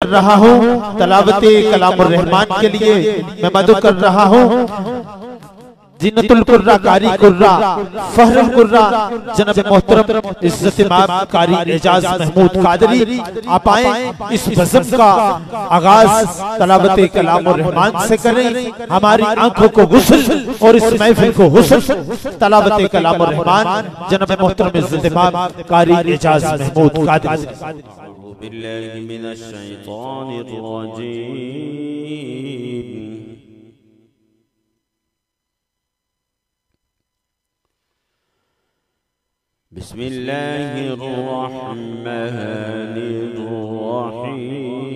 कर रहा हूँ तलावते कलामुर रहमान के लिए। मैं मदु कर रहा हूँ जीनतुल कुर्रा कारी कुर्रा फहरुल कुर्रा जनाब मोहतरम इज्जत इमाम कारी एजाज महमूद कादरी। आप आए इस बज़म का आगाज तलावते कलामुर रहमान से करें। हमारी आंखों को गुस्ल और इस महफिल को हुस्न तलावते कलामुर रहमान जनाब मोहतरम इज्जत इमाम कारी एजाज महमूद कादरी। बिल्लाहि मिनश शैतानिर रजीम। बिस्मिल्लाहिर रहमानिर रहीम।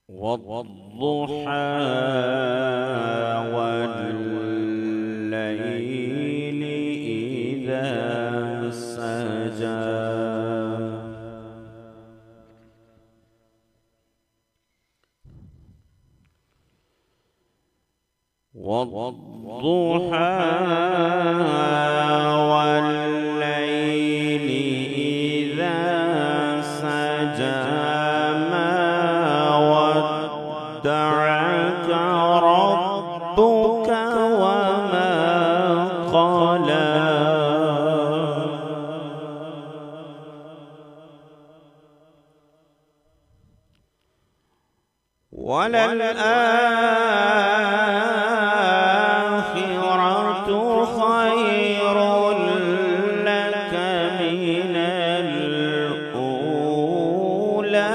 वद्दुहा वल्लैलि इज़ा सजा। वद्दुहा वल्लैलि इज़ा सजा मा वद्दअक रब्बुक वमा क़ला। वललआखिरतु खैरुल लक मिनल ऊला।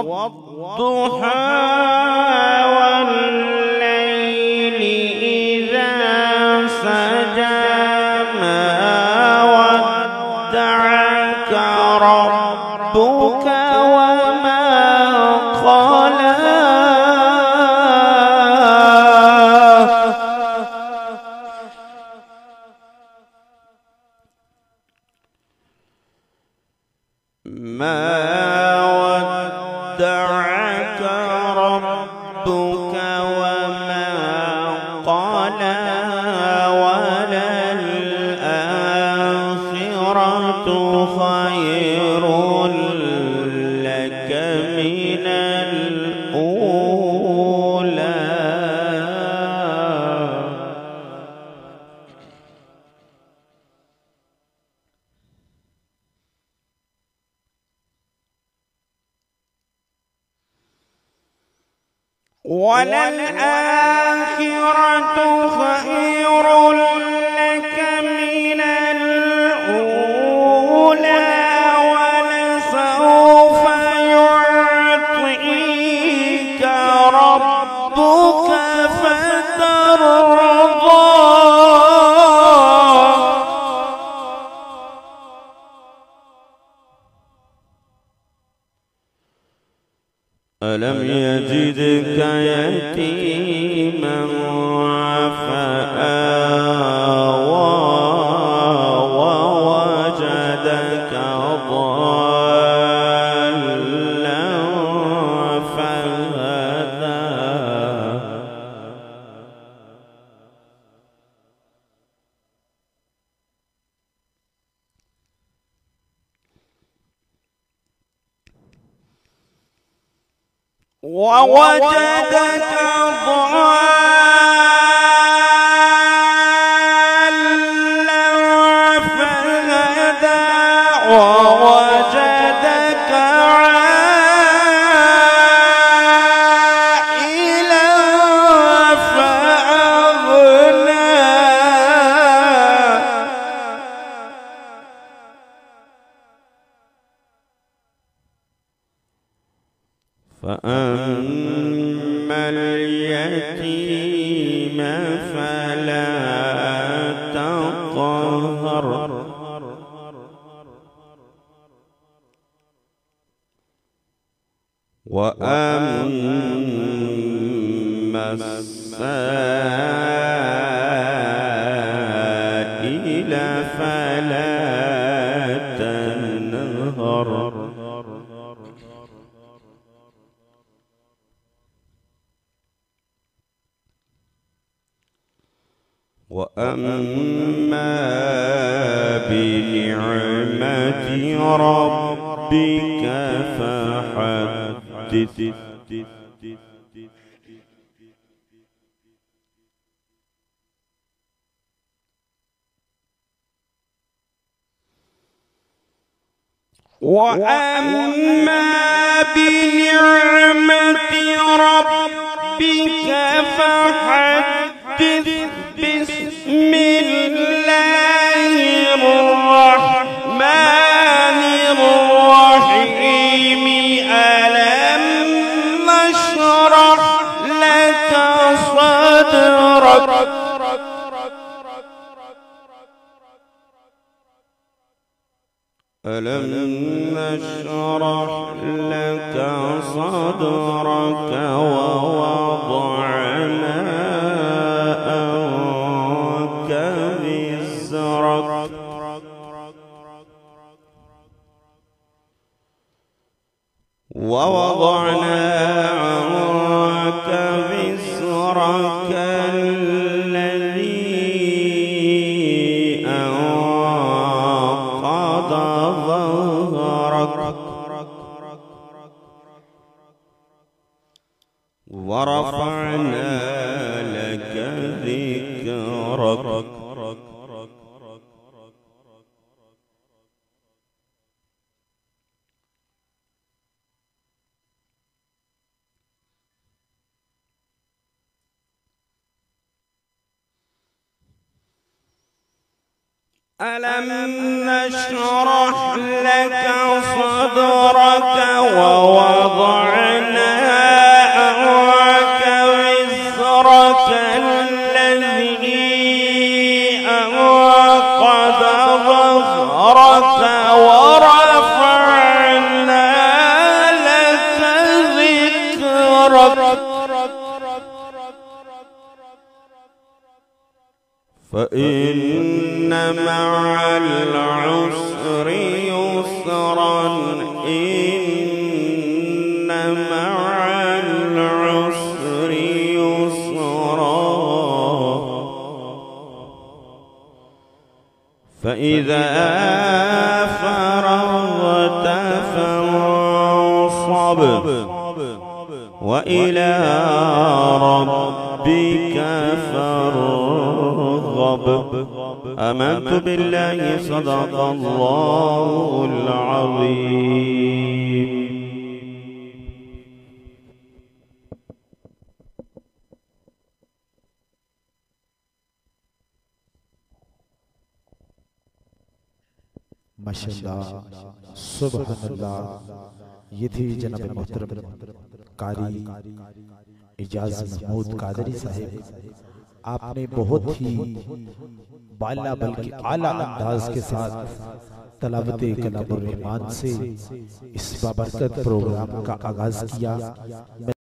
वद्दुहा वल्लैलि इज़ा सजा मा वद्दअक रब्बुक वमा क़ला। मा वद्दअक रब्बुक वमा क़ला। वललआखिरतु खैरुल लक मिनल ऊला। वललआखिरतु खैरुल लक मिनल ऊला। वलसौफ युअतीक रब्बुक फतरदा। अलम यजिदक यतीमन फआवा ववजदक ضالًا फहदा। ووجدك ضالا فهدى ووجدك عائلا فأغنى. فأما اليتيم فلا تقهر. وأما السائل الليل فلا تنهر وأما بنعمة ربك فحدث وأما بنعمة ربك فحدث بسم الله الرحمن الرحيم ألم نشرح لك صدرك ألم نشرح لك صدرك ووضعنا عنك وزرك الذي أنقض ظهرك ورفعنا لك ذكرك ألم نشرح لك صدرك ووضعنا عنك وزرك الذي أنقض ظهرك ورفعنا لك ذكرك فإن مع العسر يسرا إن مع العسر يسرا فإذا فرغت فانصب وإلى ربك فارغب آمنت بالله صدق الله العظيم. माशाअल्लाह सुबहानल्लाह। ये थी जनाब मोहतरम कारी इजाज महमूद कादरी साहिब। आपने बहुत ही बाला बल्कि आला अंदाज के साथ तलावत कलामुर रहमान से इस बाबरकत प्रोग्राम का आगाज किया।